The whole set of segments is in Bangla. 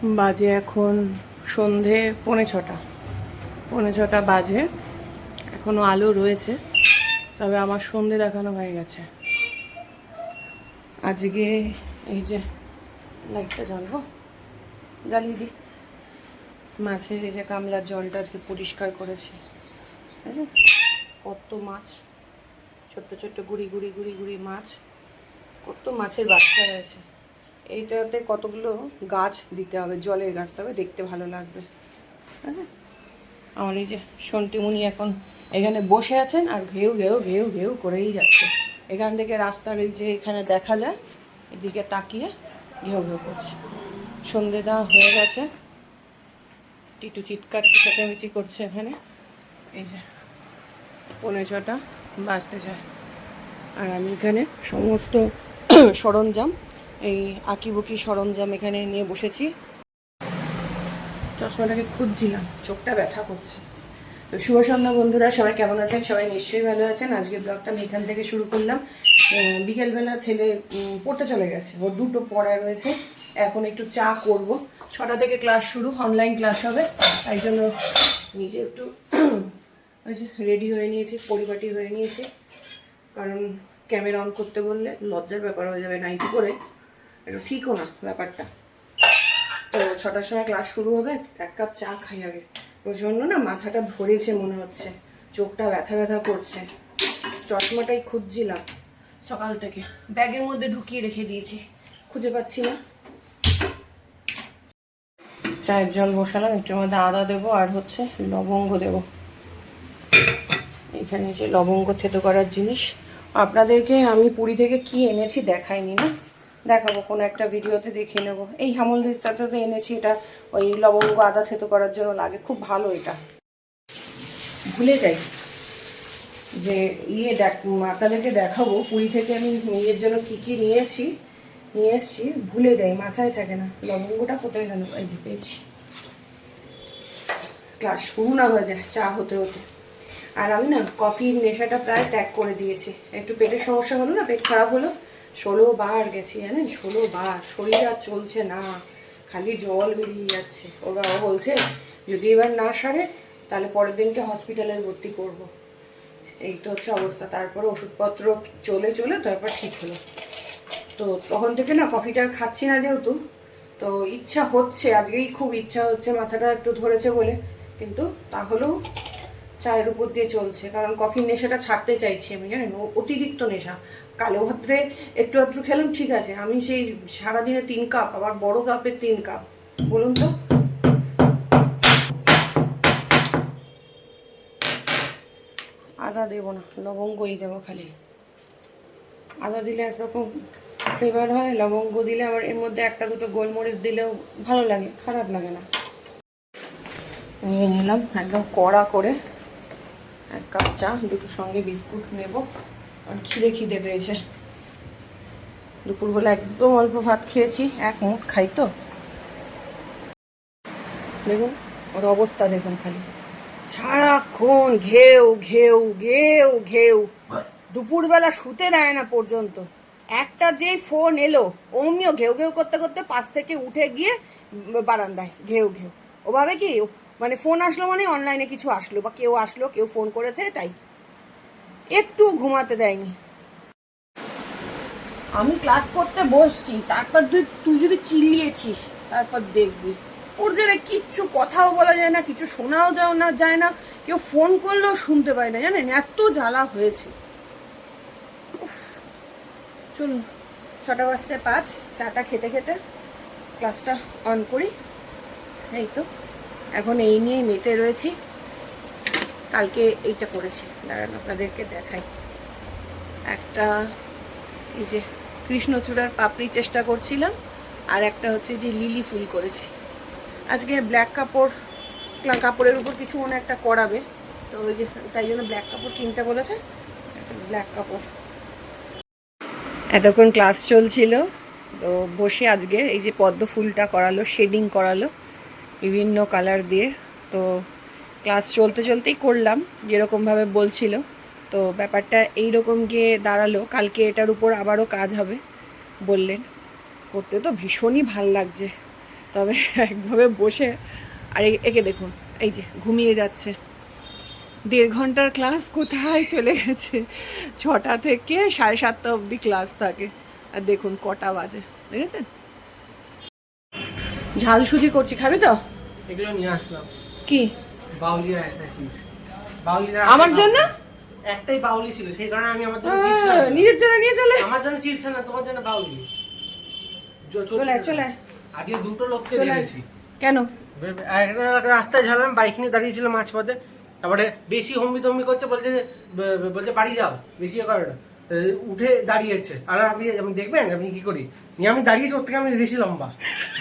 বাজে এখন সন্ধে 5:45। 5:45 বাজে, এখনও আলো রয়েছে, তবে আমার সন্ধে দেখানো হয়ে গেছে। আজকে এই যে লাইটটা জ্বালবো, জ্বালিয়ে দিই। মাছের এই যে গামলার জলটা আজকে পরিষ্কার করেছি। কত মাছ, ছোট্ট ছোট্ট গুড়ি গুড়ি গুড়ি গুড়ি মাছ, কত মাছের বাচ্চা রয়েছে। এইটাতে কতগুলো গাছ দিতে হবে, জলের গাছ, তবে দেখতে ভালো লাগবে। আচ্ছা, আমার এই যে সন্টিমুনি এখন এখানে বসে আছেন আর ঘেউ ঘেউ ঘেউ ঘেউ করেই যাচ্ছে। এখান থেকে রাস্তার এই যে এখানে দেখা যায়, এদিকে তাকিয়ে ঘেউ ঘেউ করছে। সন্ধে দেওয়া হয়ে গেছে, টিটু চিৎকার চেঁচামেচি করছে এখানে। এই যে 5:45 বাজতে যায়, আর আমি এখানে সমস্ত সরঞ্জাম, এই আঁকিবুকি সরঞ্জাম এখানে নিয়ে বসেছি। চশমাটাকে খুঁজছিলাম, চোখটা ব্যথা করছে। তো শুভ সন্ধ্যা বন্ধুরা, সবাই কেমন আছেন? সবাই নিশ্চয়ই ভালো আছেন। আজকে ব্লগটা আমি এখান থেকে শুরু করলাম। বিকেলবেলা ছেলে পড়তে চলে গেছে, ওর 2টো পড়া রয়েছে। এখন একটু চা করব, 6টা থেকে ক্লাস শুরু, অনলাইন ক্লাস হবে। তাই জন্য নিজে একটু রেডি হয়ে নিয়েছি, পরিপাটি হয়ে নিয়েছি। কারণ ক্যামেরা অন করতে বললে লজ্জার ব্যাপার হয়ে যাবে, নাইটি করে এটা ঠিকও না ব্যাপারটা। তো 6টার সময় ক্লাস শুরু হবে, 1 কাপ চা খাই আগে। ওর জন্য না মাথাটা ধরেছে মনে হচ্ছে, চোখটা ব্যথা ব্যথা করছে। চশমাটাই খুঁজছিলাম সকাল থেকে, ব্যাগের মধ্যে ঢুকিয়ে রেখে দিয়েছি, খুঁজে পাচ্ছি না। চায়ের জল বসালাম, একটুর মধ্যে আদা দেবো আর হচ্ছে লবঙ্গ দেবো। এখানে যে লবঙ্গ থেতো করার জিনিস, আপনাদেরকে আমি পুরী থেকে কি এনেছি দেখাইনি না, দেখাবো কোনো একটা ভিডিওতে, দেখিয়ে নেবো। এই হামল দিস্তাতে এনেছি, এটা ওই লবঙ্গ আদা থেতো করার জন্য লাগে, খুব ভালো এটা। ভুলে যাই যে আপনাদেরকে দেখাবো পুরী থেকে আমি মেয়ের জন্য কি কি নিয়ে এসেছি, ভুলে যাই, মাথায় থাকে না। লবঙ্গটা কোথায় গেল? এই পেয়েছি। ক্লাস শুরু না হয়ে যায় চা হতে হতে। আর আমি না কফির নেশাটা প্রায় ত্যাগ করে দিয়েছি। একটু পেটের সমস্যা হলো না, পেট খারাপ হলো, 16 বার গেছি জানেন, 16 বার। শরীর আর চলছে না, খালি জল বেরিয়ে যাচ্ছে। ওর বাবা বলছে যদি এবার না সারে তাহলে পরের দিনকে হসপিটালে ভর্তি করব। এই তো হচ্ছে অবস্থা। তারপরে ওষুধপত্র চলে চলে তারপর ঠিক হলো। তো তখন থেকে না কফিটা আর খাচ্ছি না যেহেতু, তো ইচ্ছা হচ্ছে, আজকেই খুব ইচ্ছা হচ্ছে, মাথাটা একটু ধরেছে বলে, কিন্তু তাহলেও চায়ের উপর দিয়ে চলছে। কারণ কফির নেশাটা ছাড়তে চাইছি আমি, জানেন, অতিরিক্ত নেশা। কালো ভাদ্রে একটু আধটু খেলাম ঠিক আছে, আমি সেই সারাদিনে 3 কাপ, আবার বড় কাপের 3 কাপ, বলুন তো। আদা দেবো না, লবঙ্গই দেবো খালি। আদা দিলে একরকম ফ্লেভার হয়, লবঙ্গ দিলে আবার এর মধ্যে 1-2 গোলমরিচ দিলেও ভালো লাগে, খারাপ লাগে না। নিয়ে নিলাম একদম কড়া করে 1 কাপ চা, 2টোর সঙ্গে বিস্কুট নেব। আর খিদে পেয়েছে, দুপুরবেলা একদম অল্প ভাত খেয়েছি, 1 মুঠ খাই তো। দেখুন ওর অবস্থা, দেখুন খালি সারাক্ষণ ঘেউ ঘেউ ঘেউ ঘেউ, দুপুরবেলা শুতে দেয় না পর্যন্ত। একটা যেই ফোন এলো অমনিও ঘেউ ঘেউ করতে করতে পাশ থেকে উঠে গিয়ে বারান্দায় ঘেউ ঘেউ। ওভাবে কি মানে ফোন আসলো মানে অনলাইনে কিছু আসলো বা কেউ আসলো, কেউ ফোন করেছে, তাই একটু ঘুমাতে দেয়নি। আমি ক্লাস করতে বসছি, তারপর তুই যদি চিল্লিয়েছিস তারপর দেখবি। ওর যেন কিচ্ছু কথাও বলা যায় না, কিছু শোনাও যায় না, কেউ ফোন করলেও শুনতে পায় না, জানেন, এত জ্বালা হয়েছে। চলুন 6:05, চাটা খেতে খেতে ক্লাসটা অন করি। এই তো এখন এই নিয়ে মেতে রয়েছি। কালকে এইটা করেছি, দাঁড়ান আপনাদেরকে দেখাই। একটা এই যে কৃষ্ণচূড়ার পাপড়ি চেষ্টা করছিলাম, আর একটা হচ্ছে যে লিলি ফুল করেছি। আজকে ব্ল্যাক কাপড়ের উপর কিছু মনে একটা করাবে, তো ওই যে তাই জন্য ব্ল্যাক কাপড় কিনতে বলেছে, ব্ল্যাক কাপড়। এতক্ষণ ক্লাস চলছিল, তো বসে আজকে এই যে পদ্ম ফুলটা করালো, শেডিং করালো বিভিন্ন কালার দিয়ে। তো ক্লাস চলতেই করলাম যেরকমভাবে বলছিল। তো ব্যাপারটা এইরকম গিয়ে দাঁড়ালো। কালকে এটার উপর আবারও কাজ হবে বললেন, করতে তো ভীষণই ভাল লাগছে। তবে একভাবে বসে, আর একে দেখুন এই যে ঘুমিয়ে যাচ্ছে। 1.5 ঘন্টার ক্লাস কোথায় চলে গেছে, 6টা থেকে 7:30 অবধি ক্লাস থাকে, আর দেখুন কটা বাজে, দেখেছেন? ঝাল সুজি করছি, খাবি তো? এগুলো নিয়ে আসলাম। কি বাউলিয়া একটা চিপস, বাউলিয়া আমার জন্য? একটাই বাউলি ছিল, সেই কারণে আমি আমার জন্য চিপস আনলাম। নিজের জন্য নিয়ে চলে, আমার জন্য চিপস না, তোমার জন্য বাউলি। চলে চলে আজকে দুটো লোককে দেখেছি। কেন? একটা রাস্তায় ঝালাম, বাইক নিয়ে দাঁড়িয়েছিল মাঝপথে, তারপরে বেশি হম্বি তম্বি করছে, বলছে বাড়ি যাও, বেশি করে না। উঠে দাঁড়িয়েছে, আর আমি দেখবেন আমি কি করি, আমি দাঁড়িয়েছি, ওর থেকে আমি বেশি লম্বা,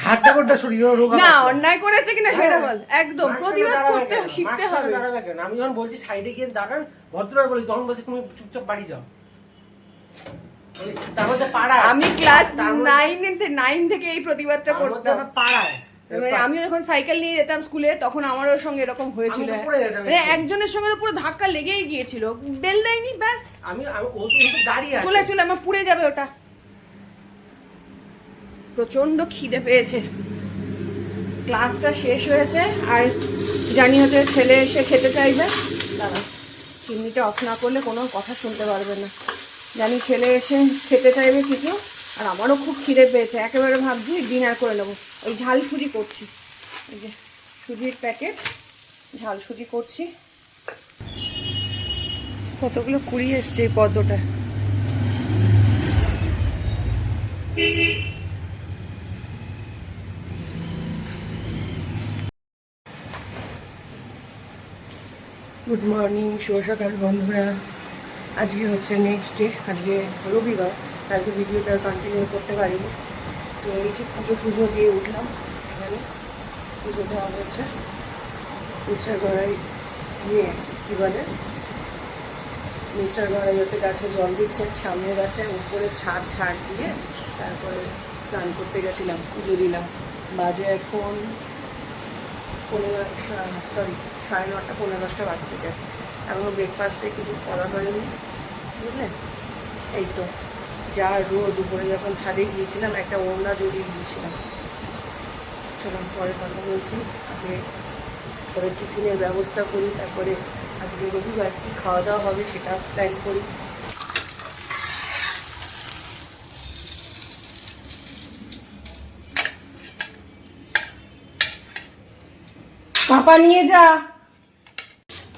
হাতটা করতে শরীর রোগা। না অন্যায় করেছে কিনা সেটা বল, একদম প্রতিবাদ করতে শিখতে হবে। দাঁড়াবে কেন? আমি যখন বলছি সাইডে গিয়ে দাঁড়ান, ভদ্রভাবে বলি, তখন বলছি তুমি চুপচাপ বাড়ি যাও। আমি ক্লাস 9 থেকে এই প্রতিবাদটা করতাম পাড়ায়। আমি যখন সাইকেল নিয়ে যেতাম স্কুলে, তখন আমারও সঙ্গে এরকম হয়েছিল, মানে একজনের সঙ্গে তো পুরো ধাক্কা লেগেই গিয়েছিল, বেল দেয়নি, ব্যাস আমি দাঁড়িয়ে চলে চলে আমার পুড়ে যাবে ওটা। প্রচন্ড খিদে পেয়েছে, ক্লাসটা শেষ হয়েছে, আর জানি হচ্ছে ছেলে এসে খেতে চাইবে। দাঁড়া, চিমনিটা অফ না করলে কোনো কথা শুনতে পারবে না। জানি ছেলে এসে খেতে চাইবে কিছু, আর আমারও খুব খিদে পেয়েছে, একেবারে ভাবছি ডিনার করে নেবো। ওই ঝাল সুজি করছি, এই যে সুজির প্যাকেট, ঝাল সুজি করছি। কতগুলো কুড়িয়ে এসছে এই পদ্মটা। গুড মর্নিং, শুভ সকাল বন্ধুরা। আজকে হচ্ছে নেক্সট ডে, আজকে রবিবার, কালকে ভিডিওটা কন্টিনিউ করতে পারিনি। তো এই যে পুজো দিয়ে উঠলাম, এখানে পুজো দেওয়া হয়েছে, মিস্টার গড়াই নিয়ে কী বলে, মিস্টার গড়াই হচ্ছে গাছে জল দিচ্ছে, সামনে গাছে উপরে ছাড় দিয়ে তারপরে স্নান করতে গেছিলাম, পুজো দিলাম। বাজে এখন 9:30, 9:15 বাজতে যায়। এখনও ব্রেকফাস্টে কিছু করা হয়নি, বুঝলেন? এই তো যা রোদ, দুপুরে যখন ছাদে গিয়েছিলাম একটা ওড়না জড়িয়ে গিয়েছিলাম। চলুন পরে কথা বলছি, আগে পরে টিফিনের ব্যবস্থা করি, তারপরে আজকে রবিবার কী খাওয়া দাওয়া হবে সেটা প্ল্যান করি। পাপা নিয়ে যা।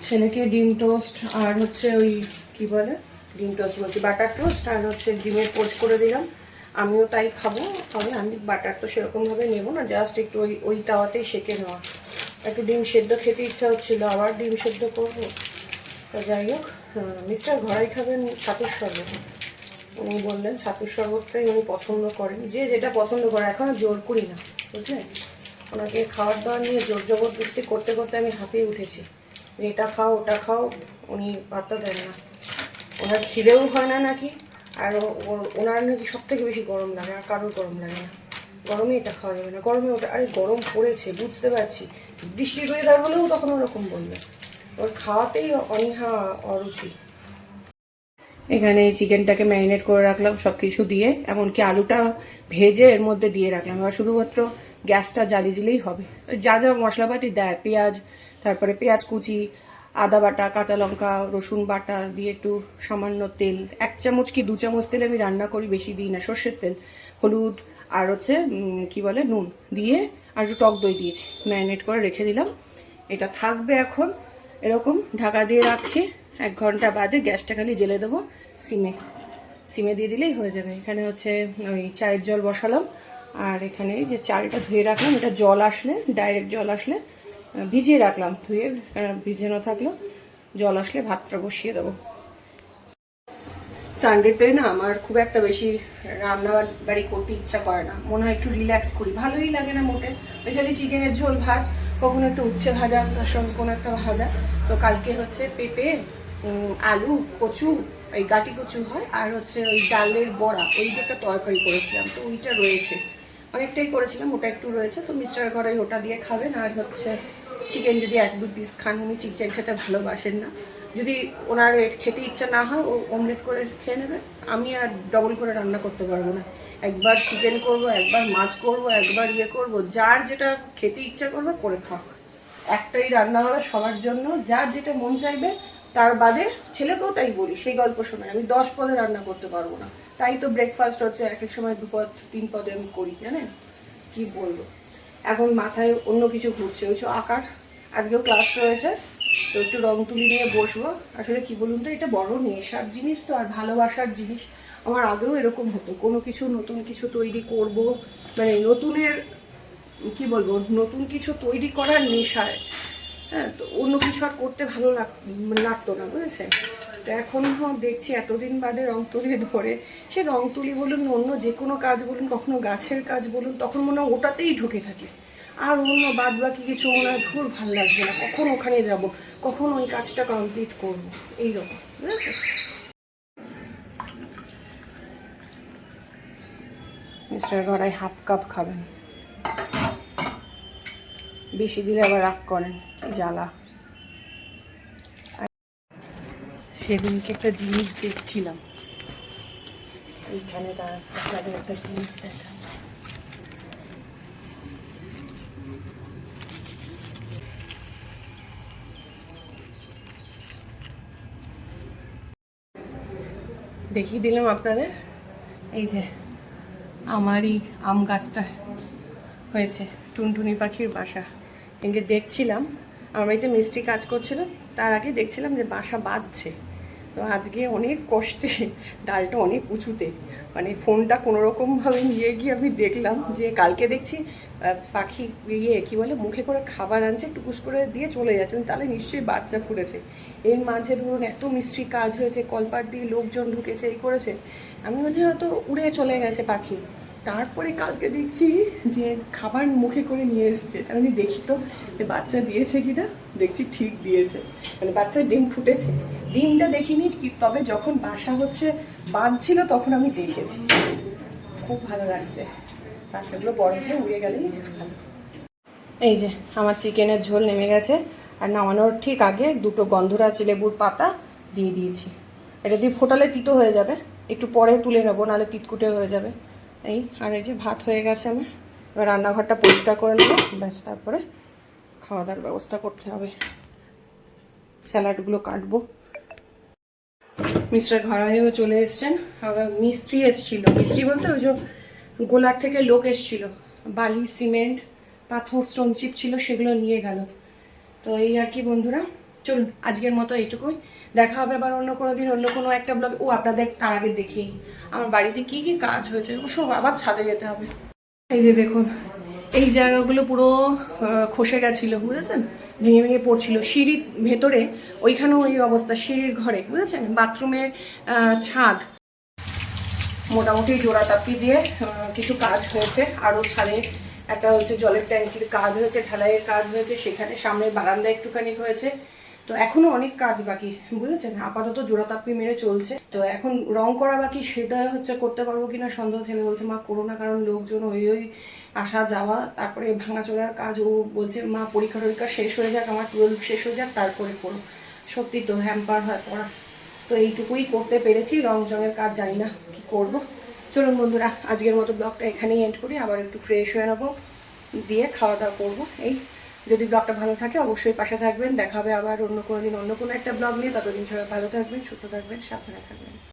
ছেলেকে ডিম টোস্ট আর হচ্ছে ওই কি বলে, ডিম টোস্ট বলছি, বাটার টোস্ট আর হচ্ছে ডিমের পোচ করে দিলাম। আমিও তাই খাবো, তবে আমি বাটার তো সেরকমভাবে নেবো না, জাস্ট একটু ওই তাওয়াতেই সেঁকে নেওয়া। একটু ডিম সেদ্ধ খেতে ইচ্ছা হচ্ছিলো, আবার ডিম সেদ্ধ করবো। তা যাই হোক, মিস্টার ঘরাই খাবেন ছাতুর শরবত, উনি বললেন ছাতুর শরবতটাই উনি পছন্দ করেন, যে যেটা পছন্দ করে, এখন জোর করি না, বুঝলেন? ওনাকে খাওয়ার দাওয়ার নিয়ে জোর জবরদস্তি করতে করতে আমি হাঁপিয়ে উঠেছি, যে এটা খাও ওটা খাও, উনি পাত্তা দেন না। ওনার খিদেও হয় না নাকি, আর ওনার নাকি সব থেকে বেশি গরম লাগে, আর কারোর গরম লাগে না। গরমে এটা খাওয়া যাবে না, গরমে ওটা, আরে গরম পড়েছে বুঝতে পারছি, বৃষ্টির ওয়েদার হলেও তখন ওরকম বলবে। ওর খাওয়াতেই অনীহা, অরুচি। এখানে এই চিকেনটাকে ম্যারিনেট করে রাখলাম সব কিছু দিয়ে, এমনকি আলুটা ভেজে এর মধ্যে দিয়ে রাখলাম। আর শুধুমাত্র গ্যাসটা জ্বালিয়ে দিলেই হবে। যা যা মশলাপাতি দেয়, পেঁয়াজ, তারপরে পেঁয়াজ কুচি, আদা বাটা, কাঁচা লঙ্কা, রসুন বাটা দিয়ে একটু সামান্য তেল, 1 চামচ কি 2 চামচ তেল আমি রান্না করি, বেশি দিই না, সর্ষের তেল, হলুদ আর হচ্ছে কি বলে নুন দিয়ে, আর একটু টক দই দিয়েছি, ম্যারিনেট করে রেখে দিলাম। এটা থাকবে এখন এরকম, ঢাকা দিয়ে রাখছি। 1 ঘন্টা বাদে গ্যাসটা খালি জেলে দেবো, সিমে দিয়ে দিলেই হয়ে যাবে। এখানে হচ্ছে ওই চায়ের জল বসালাম, আর এখানে যে চালটা ধুয়ে রাখলাম, এটা জল আসলে, ডাইরেক্ট জল আসলে ভিজিয়ে রাখলাম, ধুয়ে ভিজানো থাকলো, জল আসলে ভাতটা বসিয়ে দেবো। সানডেতে না আমার খুব একটা বেশি রান্না বাড়ি করতে ইচ্ছা করে না, মনে হয় একটু রিল্যাক্স করি, ভালোই লাগে না মোটে। ওই খালি চিকেনের ঝোল ভাত, কখনো একটু উচ্ছে ভাজা, তার সঙ্গে কোনো একটা ভাজা। তো কালকে হচ্ছে পেঁপে, আলু, কচু, ওই গাটি কচু হয়, আর হচ্ছে ওই ডালের বড়া, ওই একটা তরকারি করেছিলাম, তো ওইটা রয়েছে, অনেকটাই করেছিলাম, ওটা একটু রয়েছে। তো মিস্টার ঘরে ওটা দিয়ে খাবেন। আর হচ্ছে চিকেন যদি 1-2 পিস খান, উনি চিকেন খেতে ভালোবাসেন না, যদি ওনার খেতে ইচ্ছা না হয় ও অমলেট করে খেয়ে নেবে, আমি আর ডবল করে রান্না করতে পারবো না। একবার চিকেন করব, একবার মাছ করব, একবার ইয়ে করব, যার যেটা খেতে ইচ্ছা করবে করে খাও। একটাই রান্না হবে সবার জন্য, যার যেটা মন চাইবে। তার বাদে ছেলেকেও তাই বলি, সেই গল্প শোনায় আমি 10 পদে রান্না করতে পারবো না। তাই তো ব্রেকফাস্ট হচ্ছে এক এক সময় 2 পদ 3 পদে আমি করি, জানেন কি বলবো। এখন মাথায় অন্য কিছু ঘুরছে, ওই আঁকার আজকেও ক্লাস রয়েছে, তো একটু রং তুলি নিয়ে বসবো। আসলে কি বলুন তো, এটা বড় নেশার জিনিস তো, আর ভালোবাসার জিনিস। আমার আগেও এরকম হতো, কোনো কিছু নতুন কিছু তৈরি করব, মানে নতুনের কি বলবো, নতুন কিছু তৈরি করার নেশায়, হ্যাঁ, তো অন্য কিছু আর করতে ভালো লাগতো না, বুঝেছেন। তো এখন দেখছি এতদিন বাদে রং তুলি ধরে, সে রং তুলি বলুন, অন্য যে কোনো কাজ বলুন, কখনো গাছের কাজ বলুন, তখন মনে হয় ওটাতেই ঢুকে থাকি। আর অন্য বাদ বাকি কিছু মনে হয় ধুর ভালো লাগছে না, কখন ওখানে যাব, কখন ওই কাজটা কমপ্লিট করবো, এইরকম, বুঝেছেন। মিস্টার গড়াই হাফ কাপ খাবেন, বেশি দিলে আবার রাগ করেন, কি জ্বালা। সেদিনকে একটা জিনিস দেখছিলাম, এইখানে আপনাদের একটা জিনিস দেখা, দেখিয়ে দিলাম আপনাদের। এই যে আমারই আম গাছটা হয়েছে টুনটুনি পাখির বাসা। এদিকে দেখছিলাম, আমার বাড়িতে মিস্ত্রি কাজ করছিল, তার আগে দেখছিলাম যে বাসা বাঁধছে। তো আজকে অনেক কষ্টে, ডালটা অনেক উঁচুতে, মানে ফোনটা কোনোরকমভাবে নিয়ে গিয়ে আমি দেখলাম যে কালকে দেখছি পাখি কী বলে মুখে করে খাবার আনছে, টুকুস করে দিয়ে চলে যাচ্ছেন, তাহলে নিশ্চয়ই বাচ্চা ফুটেছে। এর মাঝে ধরুন এত মিস্ত্রি কাজ হয়েছে, কলপাট দিয়ে লোকজন ঢুকেছে, এই করেছে, আমি বলছি হয়তো উড়ে চলে গেছে পাখি। তারপরে কালকে দেখছি যে খাবার মুখে করে নিয়ে এসছে, আমি দেখি তো বাচ্চা দিয়েছে কিনা, দেখছি ঠিক দিয়েছে, মানে বাচ্চার ডিম ফুটেছে। ডিমটা দেখিনি, তবে যখন বাসা হচ্ছে বাঁধছিল তখন আমি দেখেছি। খুব ভালো লাগছে, বাচ্চাগুলো বড় হয়ে উড়ে গেলেই ভালো। এই যে আমার চিকেনের ঝোল নেমে গেছে, আর নামানোর ঠিক আগে 2টো গন্ধরাজ লেবুর পাতা দিয়ে দিয়েছি। এটা দিয়ে ফোটালে তিতো হয়ে যাবে, একটু পরে তুলে নেবো, নাহলে তিতকুটে হয়ে যাবে। এই আর এই যে ভাত হয়ে গেছে আমার, এবার রান্নাঘরটা পরিষ্কার করে নেবো, ব্যাস তারপরে খাওয়া দাওয়ার ব্যবস্থা করতে হবে, স্যালাডগুলো কাটবো। মিস্টার ঘরাইও চলে এসছেন, আবার মিস্ত্রি এসছিল, মিস্ত্রি বলতে ওই যে গোলার থেকে লোক এসছিল, বালি সিমেন্ট পাথর স্টোন চিপ ছিল, সেগুলো নিয়ে গেল। তো এই আর কি বন্ধুরা, চলুন আজকের মতো এইটুকুই, দেখা হবে আবার অন্য কোনো দিন অন্য কোনো একটা ব্লগ। ও আপনাদের তার আগে দেখিয়ে আমার বাড়িতে কি কি কাজ হয়েছে, সব আবার ছাদে যেতে হবে। এই যে দেখুন, এই জায়গাগুলো পুরো খসে গেছিলো, বুঝেছেন, ভেঙে ভেঙে পড়ছিল। সিঁড়ির ভেতরে ওইখানেও ওই অবস্থা, সিঁড়ির ঘরে, বুঝেছেন, বাথরুমের ছাদ মোটামুটি জোড়া তাপি দিয়ে কিছু কাজ হয়েছে। আরও ছাদে একটা হচ্ছে জলের ট্যাঙ্কির কাজ হয়েছে, ঢালাইয়ের কাজ হয়েছে, সেখানে সামনে বারান্দা একটুখানি হয়েছে। তো এখনো অনেক কাজ বাকি, বুঝেছেন, আপাতত জোড়া তাপ্পি মেরে চলছে। তো এখন রং করা বাকি, সেটা হচ্ছে করতে পারবো কিনা সন্দেহ। ছেলে বলছে মা করো না, কারণ লোকজন ওই আসা যাওয়া, তারপরে ভাঙাচোরার কাজ। ও বলছে মা পরীক্ষা টরীক্ষা শেষ হয়ে যাক, আমার 12 শেষ হয়ে যাক, তারপরে করো। সত্যি তো হ্যাম্পার হয় পড়া। তো এইটুকুই করতে পেরেছি, রং জঙের কাজ জানি না কি করব। চলুন বন্ধুরা, আজকের মতো ব্লগটা এখানেই এন্ড করি, আবার একটু ফ্রেশ হয়ে নেবো, দিয়ে খাওয়া দাওয়া করবো। এই যদি ব্লগটা ভালো থাকে অবশ্যই পাশে থাকবেন, দেখা হবে আবার অন্য কোনো দিন অন্য কোনো একটা ব্লগ নিয়ে। ততদিন সবাই ভালো থাকবেন, সুস্থ থাকবেন, সাবধানে থাকবেন।